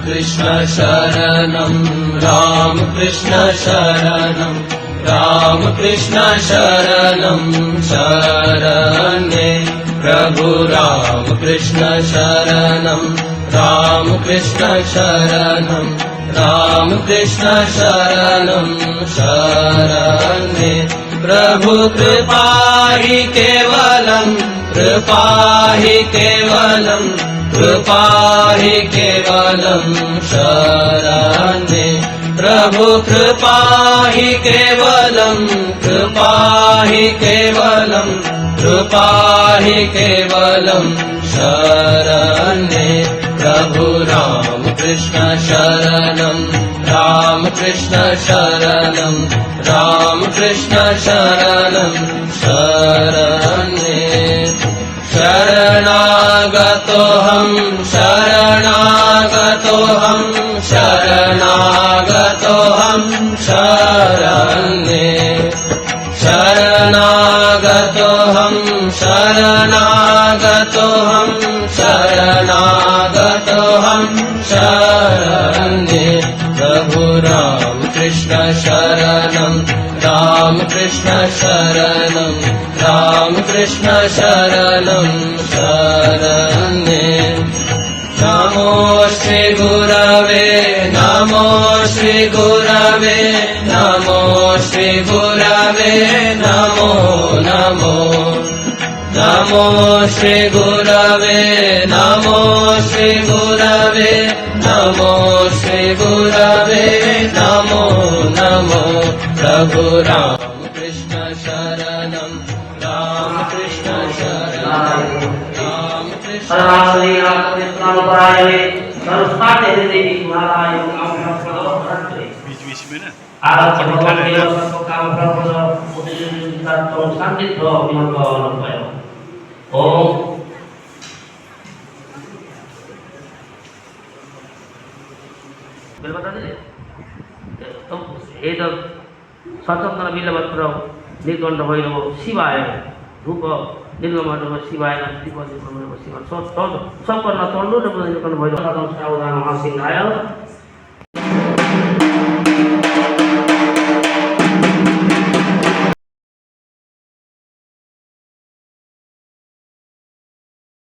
कृष्ण शरणं राम कृष्ण शरणं राम कृष्ण शरणं शरण्ये प्रभु राम कृष्ण शरणं राम कृष्ण शरणं राम कृष्ण शरणं शरण्ये प्रभु कृपा हि केवलं कृपा हि केवलं कृपा हि केवलं शरण्ये प्रभु कृपा हि केवलं कृपा हि केवलं कृपा हि केवलं शरण्ये प्रभु राम कृष्ण शरणं राम कृष्ण शरणं राम कृष्ण शरणं शरण्ये शरणागतोऽहं शरणागतोऽहं शरणागतोऽहं शरण्ये शरणागतोऽहं शरणागतोऽहं शरणागतोऽहं शरण्ये प्रभु राम कृष्ण शरणं राम कृष्ण शरणं राम कृष्ण शरणं शरण्ये नमो श्री गुरवे नमो श्री गुरवे नमो श्री गुरवे नमो नमो नमो श्री गुरवे नमो श्री गुरवे नमो श्री गुरवे नमो नमो प्रभु राम कृष्ण शरणं राम कृष्ण शरणं राम कृष्ण बीच में ना स्वतंत्र बिलपत्र नीलकंठ भैरव शिवाय धूप नीलकंठ शिवाय शिवाय सब करना तंडु नीलकंठ भैरव सावधान महासिंहाय